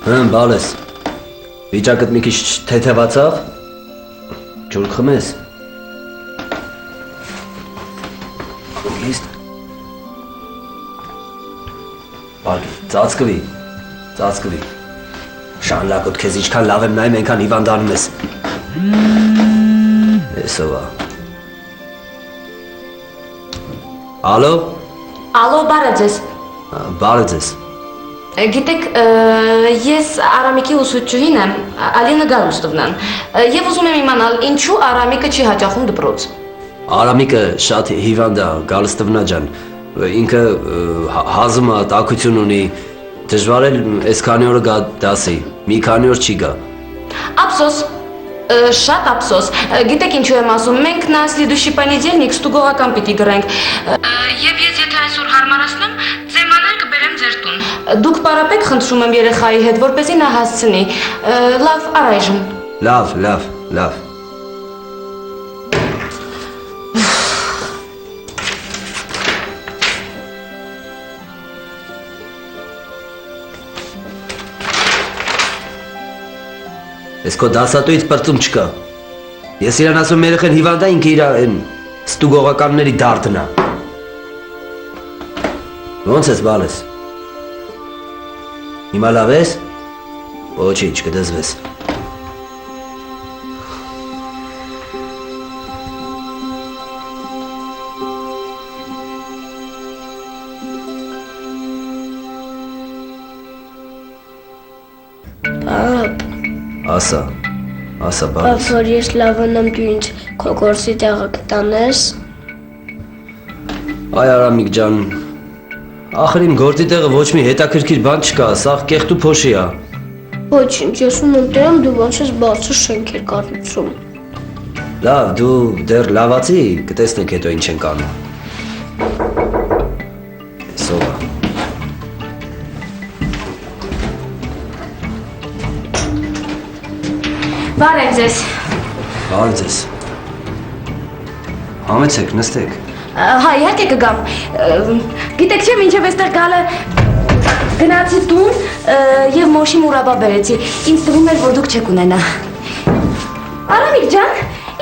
Բալես, վիճակըդ մի քիչ թեթևացավ, ջուր խմես։ Իսկ Բալի, ծածկվի։ Շանլակոտ քեզ ինչքան լավ եմ նայում, այնքան հիվանդանում ես։ Էսովա։ Ալո։ Ալո, բարը ձեզ։ Բարը ձեզ։ Գիտեք, ես Արամիկի ուսուցչուհին եմ, Ալինա Գալուստովնան, եւ ուզում եմ իմանալ, ինչու Արամիկը չի հաճախում դպրոց։ Արամիկը շատ հիվանդ է, Գալստովնա ջան, ինքը հազում է, տաքություն ունի, դժվար է այս քանի օրը գա դասի, մի քանի օր չի գա։ Ափսոս, շատ ափսոս, գիտեք ինչու եմ ասում, մենք на следующий понедельник ստուգողական պիտի գրենք, եւ ես եթե այսօր հարմարացնեմ, ձեմանալ կբերեմ ձեր տուն։ Դուք պարապեք խնդրում եմ երեխայի հետ, որպեսզի նա հասցնի, լավ, առայժմ։ Լավ։ Ես քո դասատուից պրծում չկա։ Ես իրան ասում երեխեն հիվանդ է, ինքը իր ստուգողականների դարդն է։ Ոնց ես բալես։ Հիմա լավ ես։ Ոչինչ, կդզվես։ Ասա բալես։ Որ ես լավ ունեմ, դու ինձ քո գործի տեղը կտանես։ Այ Արամիկ ջան, ախր իմ գործի տեղը ոչ մի հետաքրքիր բան չկա, սա կեղտու փոշի է։ Ոչինչ, ես ունեմ տեղում, դու ոնց ես բարձր շենքեր կառուցում։ Լավ, դու դեռ լավացի, կտեսնենք հետո ինչ ենք անում։ Սովա։ Բարև ձեզ։ Բարև ձեզ։ Համեցեք, նստեք։ Հա, իհարկե կգամ։ Գիտեք չէ, մինչև այստեղ գալը գնացի տուն եւ մոշի մուրաբա բերեցի։ Ինձ թվում էր, որ դուք չեք ունենա։ Արամիկ ջան,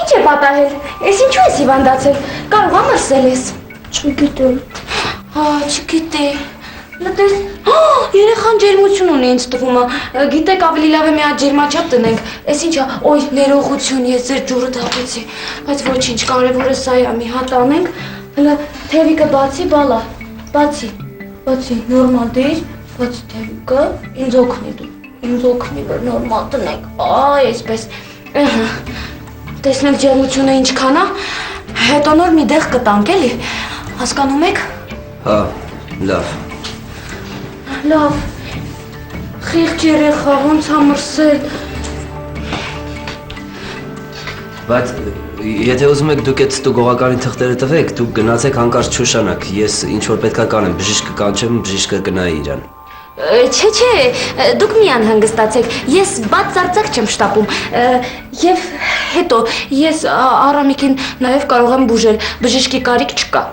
ինչ է պատահել։ Էս ինչու ես հիվանդացել։ Կարող եմ ասել ես։ Չգիտեմ։ Հա, չգիտի։ Լտես։ Երեխան ջերմություն ունի ինձ թվում է։ Գիտեք, ավելի լավ է մի հատ ջերմաչափ տնենք։ Էս ինչա, օй, ներողություն, ես ձեր ջուրը թափեցի։ Բայց ոչինչ, կարևորը սա է, մի հատ անենք։ Հələ թևիկը բացի, բալա։ Բացի, նորմալ դիր, բացի թևիկը, ինձ օգնի, որ նորմալ տնենք։ Այ, այսպես։ Ահա։ Տեսնենք ջերմությունը ինչքան է։ Հետո նոր մի դեղ կտանք, էլի։ Հասկանում եք։ Հա, լավ։ Լավ, խիղճ երեխա, ոնց ամրսել։ Բայց եթե ուզում եք դուք այդ ստուգողականի թղթերը տվեք, դուք գնացեք հանկարծ չուշանաք, ես ինչ-որ պետք է կանեմ, բժիշկը կանչեմ, բժիշկը կնայի իրան։ Չէ, դուք մի անհանգստացեք, ես բաց ծարձակ չեմ շտապում, և հետո ես Արամիկին նաև կարող եմ բուժել, բժիշկի կարիք չկա։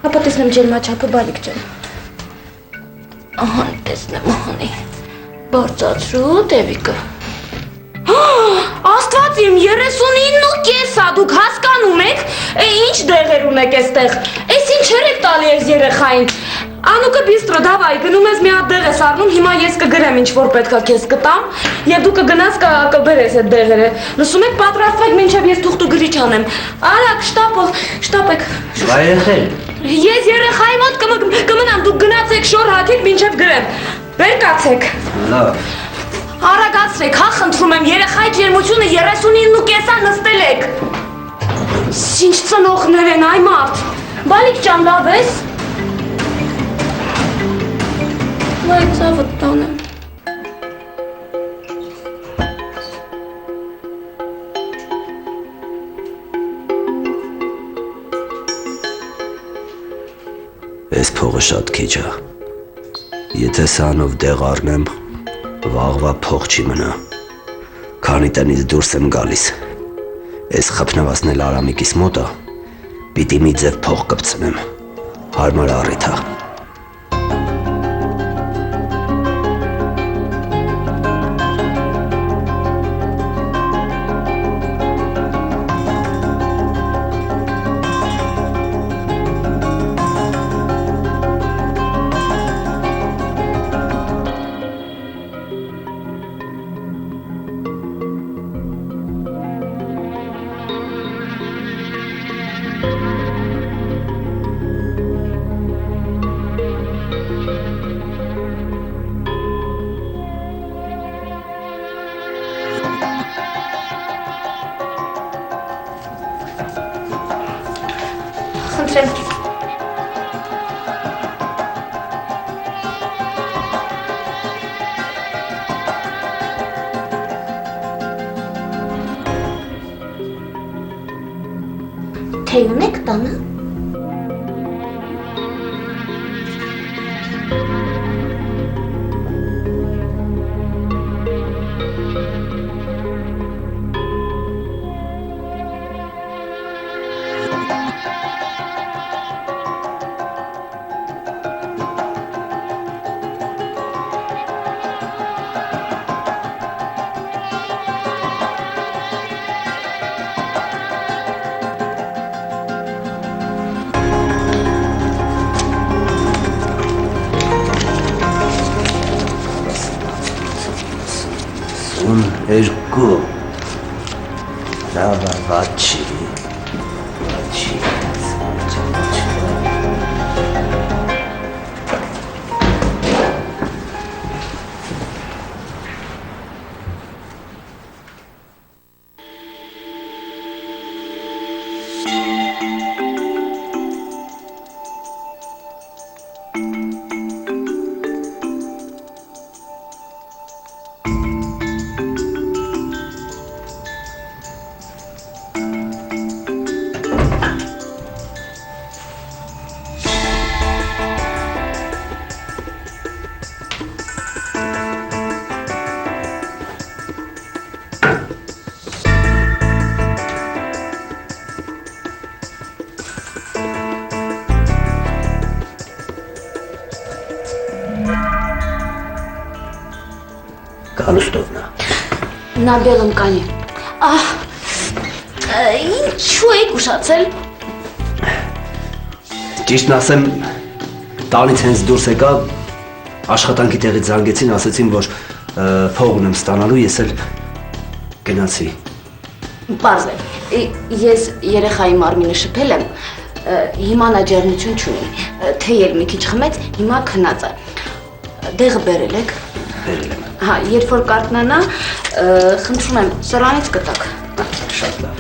Հապա տեսնեմ ջերմաչափը բալիկ ջան։ Ահա, տեսնեմ, ահանի, բարձացրու տևիկը։ Աստված իմ 39 կեսա, դուք հասկանում եք, ինչ դեղեր ունեք էստեղ, էս ինչեր եք տալի ես երեխային։ Անուկը բիստրո, դավայ, գնում ես մի հատ դեղ ես առնում, հիմա ես կգրեմ ինչ որ պետք է քեզ կտամ, եւ դու կգնաս կբերես այդ դեղերը։ Լսում եք, պատրաստվեք, մինչև ես թուղթ ու գրիչ անեմ։ Արագ, շտապեք։ Երեխել։ Ես երեխայի մոտ կմնամ, դուք գնացեք շոր հագեք, մինչև գրեմ։ Վեր կացեք։ Լավ։ Արագացրեք, հա խնդրում եմ, երեխայի ջերմությունը 39 կեսա նստել եք։ Ինչ ծնողներ են, այ մարդ։ Բալիկ ջան, լավ ես։ Վայ, ծավդ տանեմ։ Այս փողը շատ քիչ է։ Եթե սանով դեղ առնեմ, վաղվա փող չի մնա։ Քանի տնից դուրս եմ գալիս։ Այս խփնվածն էլ Արամիկիս մոտ է։ Պիտի մի ձև փող կպցնեմ։ Հարմար առիթ է։ Խնդրեմ։ Թե ունեք տանը։ Երկու լավ վաչի Կանուստովնա Նաբելում կանի։ Ահ, ինչու եք ուշացել։ Ճիշտն ասեմ, տանից հենց դուրս եկա, աշխատանքի տեղից զանգեցին, ասեցին, որ փող ունեմ ստանալու, ես էլ գնացի։ Պարզ է, ես երեխայի մարմինը շփել եմ, հիմա նա ջերմություն չունի, թեյել մի քիչ խմեց, հիմա քնած է։ Դեղը բերել եք։ Բերել եմ։ Հա, երբ որ կարտնանա, խնդրում եմ, սրանից կտակ։ Շատ լավ։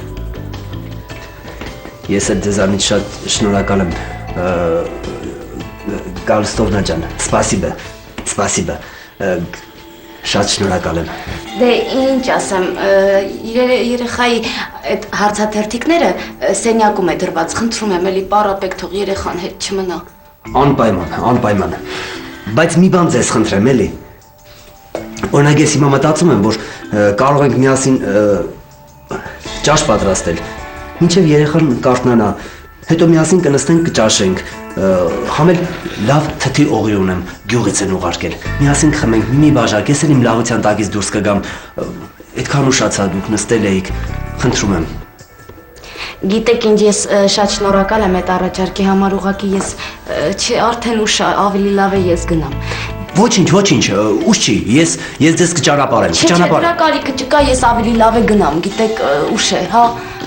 Ես էլ ձեզանից շատ շնորհակալ եմ, Գալստովնա ջան, սպասիբա, շատ շնորհակալ եմ։ Դե ինչ ասեմ, երեխայի այդ հարցաթերթիկները սենյակում է դրված, խնդրում եմ, էլի պարապեք թող երեխան հետ չմնա։ Անպայման, բայց մի բան ձեզ խնդրեմ, էլի։ Օրինակ ես հիմա մտածում եմ, որ կարող ենք միասին ճաշ պատրաստել, մինչև երեխան կարթնանա, հետո միասին կնստենք կճաշենք, համել լավ թթի օղի ունեմ, գյուղից են ուղարկել, միասին կխմենք մի բաժակ, ես էլ իմ լավության տակից դուրս կգամ, այդքան ուշացա դուք նստել էիք, խնդրում եմ։ Գիտեք ինչ, ես շատ շնորհակալ եմ այդ առաջարկի համար, ուղղակի ես արդեն ուշ է, ավելի լավ է ես գնամ։ Ոչինչ, ուշ չի, ես ձեզ կճանապարհեմ, Չէ, դրա կարիքը չկա, ես ավելի լավ է գնամ, գիտեք, ուշ է, հա,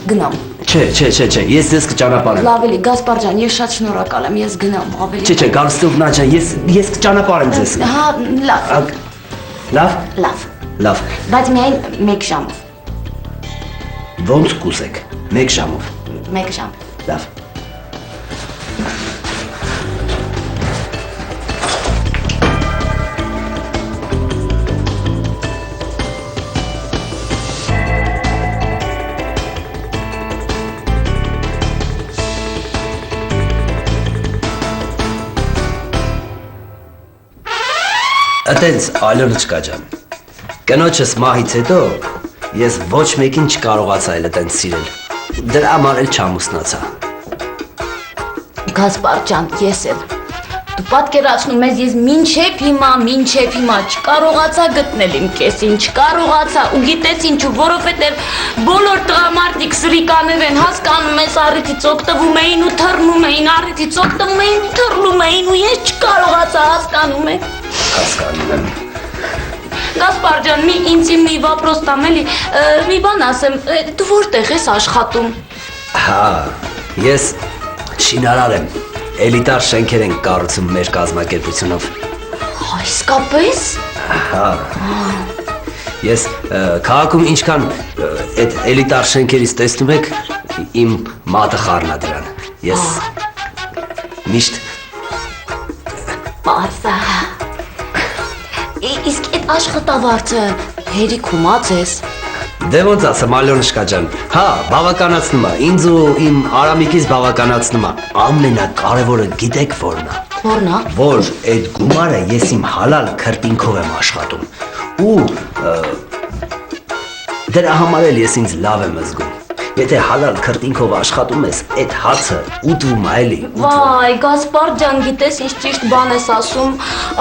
գնամ։ Չէ, ես ձեզ կճանապարհեմ։ Լավ էլի, Գասպար ջան, ես շատ շնորհակալ եմ, ես գնամ, ավելի։ Չէ, Գալստովնա ջան, ես կճանապարհեմ ձեզ։ Հա, լավ։ Լավ։ Լավ։ Բայց միայն 1 ժամով։ Ոնց կուզեք, 1 ժամով։ 1 ժամ։ Լավ։ Այդենց այլոց չկա ջան։ Կնոջս մահից հետո ես ոչ մեկին չկարողացա այլ այդենց սիրել։ Դրա համար էլ չամուսնացա։ Գասպար ջան, ես էլ։ Դու պատկերացնում ես, ես մինչև հիմա չկարողացա գտնել իմ կեսին, չկարողացա ու գիտես ինչու, որովհետև բոլոր տղամարդիկ սրիկաներ են, հասկանում ես, առիթից օգտվում էին ու թռնում էին, առիթից օգտվում էին ու թռնում էին ու ես չկարողացա, հասկանում եք։ Հասկանում եմ։ Գասպար ջան, ինձ մի վապրոս տամ էլի, մի բան ասեմ, դու որտեղ ես աշխատում։ Հա, ես շինարար եմ, էլիտար շենքեր ենք կառուցում մեր կազմակերպությունով։ Իսկապես։ Հա։ Ես քաղաքում ինչքան այդ էլիտար շենքերից տեսնում եք, իմ մատը խառնա դրան։ Ես միշտ Բացա։ Իսկ այդ աշխատավարձը հերիքումած ես։ Դե ոնց ասեմ Ալյոնշկա ջան, հա, բավականացնում է, ինձ ու իմ Արամիկից բավականացնում է։ Ամենակարևորը գիտեք որն է։ Որն է։ Որ այդ գումարը ես իմ հալալ քրտինքով եմ աշխատում։ Ու դրա համար էլ ես ինձ լավ եմ զգում։ Եթե հալալ քրտինքով աշխատում ես, այդ հացը ուտվում է էլի։ Վայ, Գասպար ջան, գիտես ինչ ճիշտ բան ես ասում։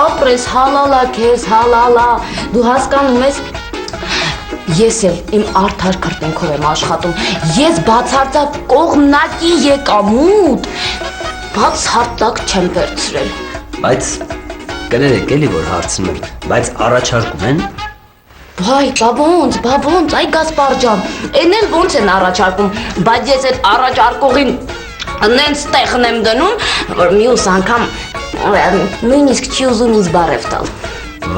Ապրես հալալա քեզ, հալալա։ Դու հասկանում ես, ես էլ իմ արդար քրտինքով եմ աշխատում։ Ես բացարձակ կողմնակի եկամուտ բացարձակ չեմ վերցրել։ Բայց կներեք էլի որ հարցնում եմ, բայց առաջարկում են։ Վայ, բաբոնց, այ Գասպար ջան, էն էլ ոնց են առաջարկում, բայց ես այդ առաջարկողին նենց տեղն եմ դնում, որ մյուս անգամ նույնիսկ չի ուզում ինձ բարև տալ։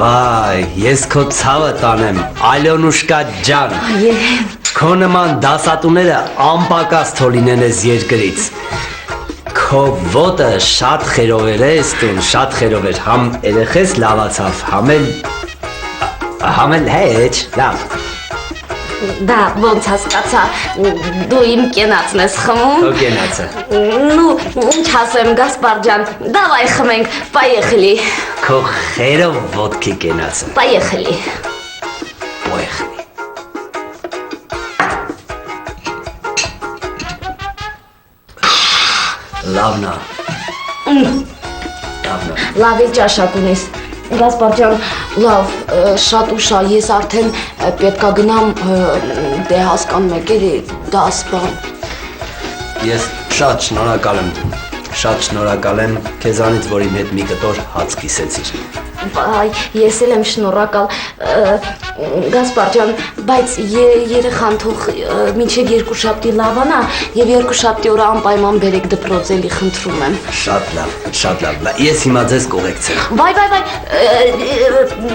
Վայ, ես քո ցավը տանեմ, Ալյոնուշկա ջան։ Քո նման դասատուները անպակաս թողնեն ես երկրից։ Քո ոտը շատ խերովեր է, ստուն, շատ խերովեր, համ երեխես լավացավ, համ էլ հեչ, լավ։ Դա ոնց հասկացա, դու իմ կենացն ես խմում։ Քո կենացը։ Ну, ինչ ասեմ, Գասպար ջան, давай խմենք, поехали։ Քո խերով ոտքի կենացը։ Поехали։ Поехали։ Լավնա։ Լավնա։ Լավ էլ ճաշակ ունես։ Գասպար ջան, լավ, շատ ուշ է, ես արդեն պետքա գնամ, դե հասկանում եք էլի, դաս բան։ Ես շատ շնորհակալ եմ, շատ շնորհակալ եմ քեզանից, որ իմ հետ մի կտոր հաց կիսեցիր։ Այ, ես էլ եմ շնորհակալ, Գասպար ջան, բայց երեխան թող մինչև երկուշաբթի լավանա եւ երկուշաբթի օրը անպայման բերեք դպրոց էլի խնդրում եմ։ Շատ լավ, ես հիմա ձեզ կողեկցեմ։ Վայ,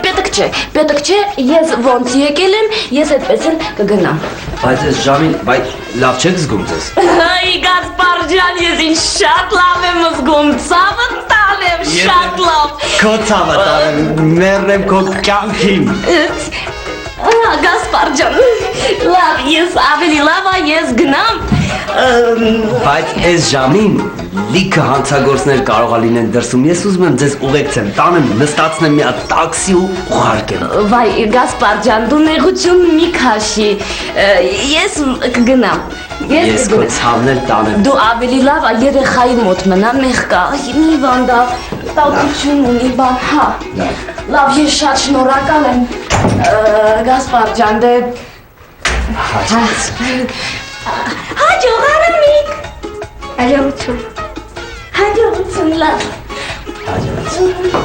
պետք չէ, ես ոնց եկել եմ, ես այդպես էլ կգնամ։ Բայց այս ժամին, բայց լավ չեք զգում ձեզ։ Այ Գասպար ջան, ես ինձ շատ լավ եմ զգում, ցավը տալեմ, շատ լավ։ Քո ցավը տանեմ, մեռնեմ քո կյանքին։ Գասպար ջան, լավ, ես ավելի լավ ես գնամ։ Բայց այս ժամին լիքը հանցագործներ կարող է լինեն դրսում։ Ես ուզում եմ ձեզ ուղեկցեմ, տանեմ, նստացնեմ մի հատ տաքսի ու ուղարկեմ։ Վայ, Գասպար ջան, դու նեղություն մի քաշի։ Ես կգնամ։ Ես քո ցավն էլ տանեմ։ Դու ավելի լավ երեխայի մոտ մնա, մեղկա, մի բան դա տաքություն ունի, բան, հա։ Լավ, ես շատ շնորհակալ եմ, Գասպար ջան, դե հաջող Արամիկ։ Հաջողություն։ Հաջողություն լավ։ Հաջողություն։